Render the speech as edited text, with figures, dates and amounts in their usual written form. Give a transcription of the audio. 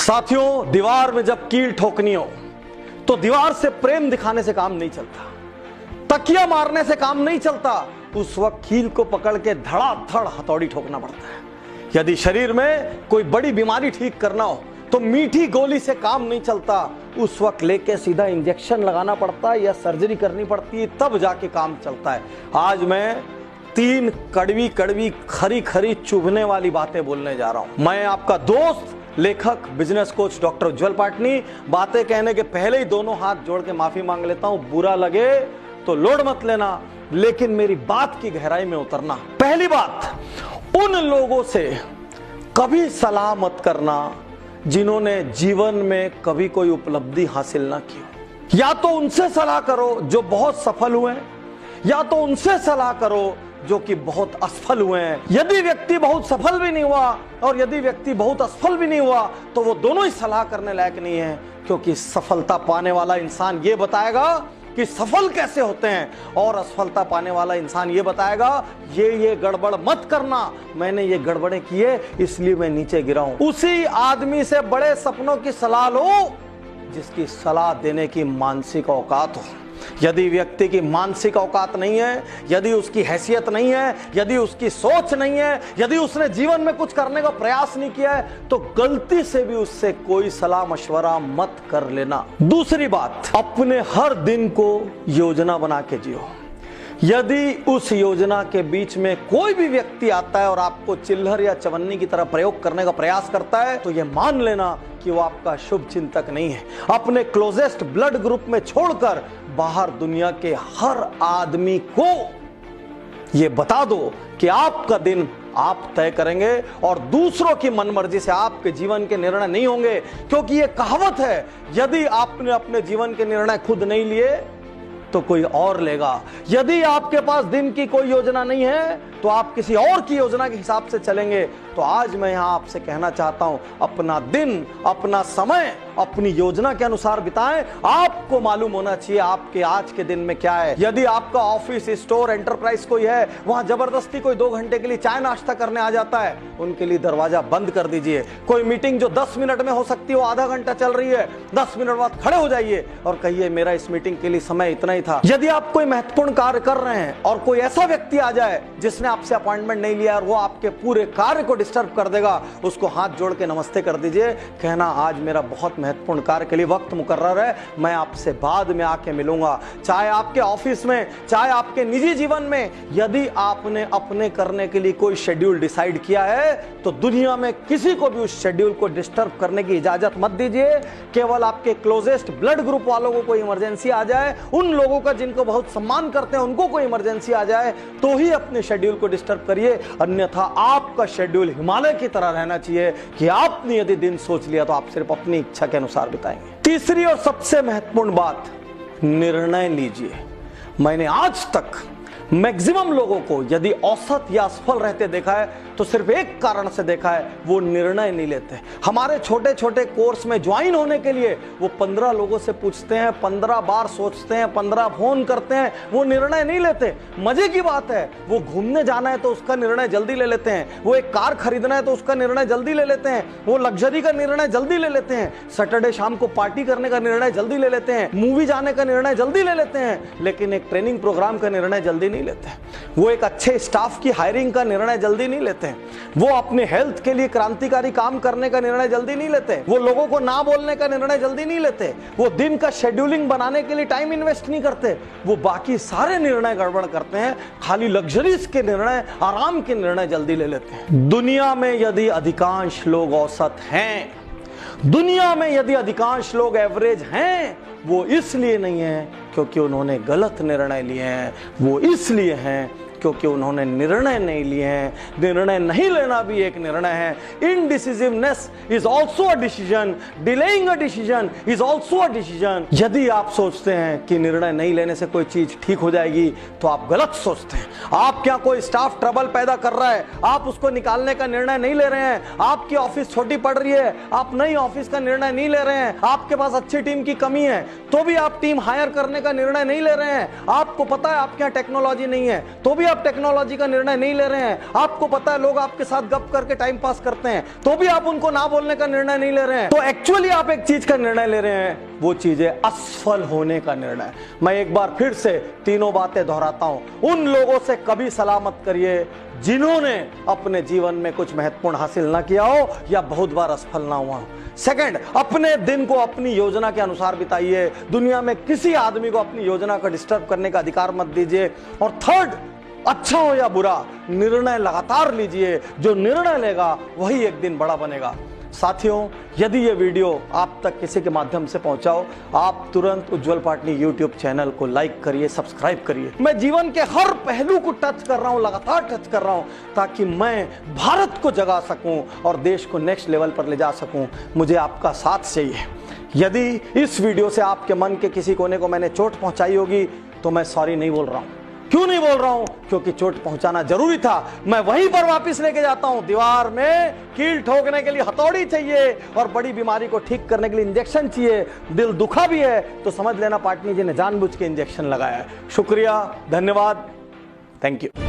साथियों, दीवार में जब कील ठोकनी हो तो दीवार से प्रेम दिखाने से काम नहीं चलता, तकिया मारने से काम नहीं चलता। उस वक्त कील को पकड़ के धड़ाधड़ हथौड़ी ठोकना पड़ता है। यदि शरीर में कोई बड़ी बीमारी ठीक करना हो तो मीठी गोली से काम नहीं चलता, उस वक्त लेके सीधा इंजेक्शन लगाना पड़ता है या सर्जरी करनी पड़ती है, तब जाके काम चलता है। आज मैं 3 कड़वी कड़वी खरी खरी चुभने वाली बातें बोलने जा रहा हूं। मैं आपका दोस्त, लेखक, बिजनेस कोच डॉक्टर उज्जवल पाटनी। बातें कहने के पहले ही दोनों हाथ जोड़ के माफी मांग लेता हूं। बुरा लगे तो लोड मत लेना, लेकिन मेरी बात की गहराई में उतरना। पहली बात, उन लोगों से कभी सलाह मत करना जिन्होंने जीवन में कभी कोई उपलब्धि हासिल ना की हो। या तो उनसे सलाह करो जो बहुत सफल हुए हैं, या तो उनसे सलाह करो जो कि बहुत असफल हुए हैं। यदि व्यक्ति बहुत सफल भी नहीं हुआ और यदि व्यक्ति बहुत असफल भी नहीं हुआ तो वो दोनों ही सलाह करने लायक नहीं है, क्योंकि सफलता पाने वाला इंसान ये बताएगा कि सफल कैसे होते हैं और असफलता पाने वाला इंसान ये बताएगा ये गड़बड़ मत करना, मैंने ये गड़बड़ें किए इसलिए मैं नीचे गिरा हूं। उसी आदमी से बड़े सपनों की सलाह लो जिसकी सलाह देने की मानसिक औकात हो। यदि व्यक्ति की मानसिक औकात नहीं है, यदि उसकी हैसियत नहीं है, यदि उसकी सोच नहीं है, यदि उसने जीवन में कुछ करने का प्रयास नहीं किया है, तो गलती से भी उससे कोई सलाह मशवरा मत कर लेना। दूसरी बात, अपने हर दिन को योजना बना के जियो। यदि उस योजना के बीच में कोई भी व्यक्ति आता है और आपको चिल्हर या चवन्नी की तरह प्रयोग करने का प्रयास करता है तो यह मान लेना कि वो आपका शुभ चिंतक नहीं है। अपने क्लोजेस्ट ब्लड ग्रुप में छोड़कर बाहर दुनिया के हर आदमी को यह बता दो कि आपका दिन आप तय करेंगे और दूसरों की मनमर्जी से आपके जीवन के निर्णय नहीं होंगे, क्योंकि यह कहावत है, यदि आपने अपने जीवन के निर्णय खुद नहीं लिए तो कोई और लेगा। यदि आपके पास दिन की कोई योजना नहीं है तो आप किसी और की योजना के हिसाब से चलेंगे। तो आज मैं यहां आपसे कहना चाहता हूं, अपना दिन, अपना समय अपनी योजना के अनुसार बिताएं। आपको मालूम होना चाहिए आपके आज के दिन में क्या है। यदि आपका ऑफिस, स्टोर, एंटरप्राइज कोई है, वहां जबरदस्ती कोई 2 घंटे के लिए चाय नाश्ता करने आ जाता है, उनके लिए दरवाजा बंद कर दीजिए। कोई मीटिंग जो 10 मिनट में हो सकती है वो आधा घंटा चल रही है, 10 मिनट बाद खड़े हो जाइए और कहिए मेरा इस मीटिंग के लिए समय इतना ही था। यदि आप कोई महत्वपूर्ण कार्य कर रहे हैं और कोई ऐसा व्यक्ति आ जाए जिसने आपसे अपॉइंटमेंट नहीं लिया और वो आपके पूरे कार्य को डिस्टर्ब कर देगा, उसको हाथ जोड़ के नमस्ते कर दीजिए। कहना आज मेरा बहुत महत्वपूर्ण कार्य के लिए वक्त मुकर्रर है, मैं आपसे बाद में आके मिलूंगा। चाहे आपके ऑफिस में, चाहे आपके निजी जीवन में, यदि आपने अपने करने के लिए कोई शेड्यूल डिसाइड किया है तो दुनिया में किसी को भी उस शेड्यूल को डिस्टर्ब करने की इजाजत मत दीजिए। केवल आपके क्लोजेस्ट ब्लड ग्रुप वालों को कोई इमरजेंसी आ जाए, उन लोगों का जिनको बहुत सम्मान करते हैं उनको कोई इमरजेंसी आ जाए तो ही अपने शेड्यूल को डिस्टर्ब करिए, अन्यथा आपका शेड्यूल हिमालय की तरह रहना चाहिए कि आपने यदि दिन सोच लिया तो आप सिर्फ अपनी इच्छा के अनुसार बिताएंगे। तीसरी और सबसे महत्वपूर्ण बात, निर्णय लीजिए। मैंने आज तक मैक्सिमम लोगों को यदि औसत या असफल रहते देखा है तो सिर्फ एक कारण से देखा है, वो निर्णय नहीं लेते। हमारे छोटे छोटे कोर्स में ज्वाइन होने के लिए वो 15 लोगों से पूछते हैं, 15 बार सोचते हैं, 15 फोन करते हैं, वो निर्णय नहीं लेते। मजे की बात है, वो घूमने जाना है तो उसका निर्णय जल्दी ले लेते हैं, वो एक कार खरीदना है तो उसका निर्णय जल्दी ले लेते हैं, वो लग्जरी का निर्णय जल्दी ले लेते हैं, सैटरडे शाम को पार्टी करने का निर्णय जल्दी ले लेते हैं, मूवी जाने का निर्णय जल्दी ले लेते हैं, लेकिन एक ट्रेनिंग प्रोग्राम का निर्णय जल्दी नहीं लेते। वो एक अच्छे स्टाफ की हायरिंग का निर्णय जल्दी नहीं लेते। वो अपने हेल्थ के लिए क्रांतिकारी काम करने का निर्णय जल्दी नहीं लेते। वो लोगों को ना बोलने का निर्णय जल्दी नहीं लेते। वो दिन का शेड्यूलिंग बनाने के लिए टाइम इन्वेस्ट नहीं करते। वो बाकी सारे निर्णय गड़बड़ करते हैं, खाली लग्जरीज के निर्णय, आराम के निर्णय जल्दी ले लेते हैं। दुनिया में यदि अधिकांश लोग औसत हैं, दुनिया में यदि अधिकांश लोग एवरेज हैं, वो इसलिए नहीं है क्योंकि उन्होंने गलत निर्णय लिए हैं, वो इसलिए हैं क्योंकि उन्होंने निर्णय नहीं लिए हैं। निर्णय नहीं लेना भी एक निर्णय है। Indecisiveness is also a decision, delaying a decision is also a decision. यदि आप सोचते हैं कि निर्णय नहीं लेने से कोई चीज ठीक हो जाएगी तो आप गलत सोचते हैं। आप क्या कोई स्टाफ ट्रबल पैदा कर रहा है, आप उसको निकालने का निर्णय नहीं ले रहे हैं। आपकी ऑफिस छोटी पड़ रही है, आप नई ऑफिस का निर्णय नहीं ले रहे हैं। आपके पास अच्छी टीम की कमी है तो भी आप टीम हायर करने का निर्णय नहीं ले रहे हैं। आपको पता है आपके यहाँ टेक्नोलॉजी नहीं है तो भी भी आप टेक्नोलॉजी का निर्णय नहीं ले रहे हैं, आपको पता है लोग आपके साथ गप करके टाइम पास करते हैं, तो भी आप उनको ना बोलने का निर्णय नहीं ले रहे हैं, तो एक्चुअली आप एक चीज का निर्णय ले रहे हैं, वो चीज है असफल होने का निर्णय। मैं एक बार फिर से तीनों बातें दोहराता हूं। उन लोगों से कभी सलाह मत करिए जिन्होंने अपने जीवन में कुछ महत्वपूर्ण हासिल ना किया हो या बहुत बार असफल ना हुआ हो। सेकंड, अपने दिन को अपनी योजना के अनुसार बिताइए। दुनिया में किसी आदमी को अपनी योजना का डिस्टर्ब करने का अधिकार मत दीजिए। और थर्ड, अच्छा हो या बुरा, निर्णय लगातार लीजिए। जो निर्णय लेगा वही एक दिन बड़ा बनेगा। साथियों, यदि ये वीडियो आप तक किसी के माध्यम से पहुंचाओ, आप तुरंत उज्जवल पाटनी यूट्यूब चैनल को लाइक करिए, सब्सक्राइब करिए। मैं जीवन के हर पहलू को टच कर रहा हूं, लगातार टच कर रहा हूं, ताकि मैं भारत को जगा सकूं और देश को नेक्स्ट लेवल पर ले जा सकूं। मुझे आपका साथ चाहिए। यदि इस वीडियो से आपके मन के किसी कोने को मैंने चोट पहुंचाई होगी तो मैं सॉरी नहीं बोल रहा हूं। क्यों नहीं बोल रहा हूं? क्योंकि चोट पहुंचाना जरूरी था। मैं वहीं पर वापस लेके जाता हूं। दीवार में कील ठोकने के लिए हथौड़ी चाहिए और बड़ी बीमारी को ठीक करने के लिए इंजेक्शन चाहिए। दिल दुखा भी है तो समझ लेना पाटनी जी ने जानबूझ के इंजेक्शन लगाया है। शुक्रिया, धन्यवाद, थैंक यू।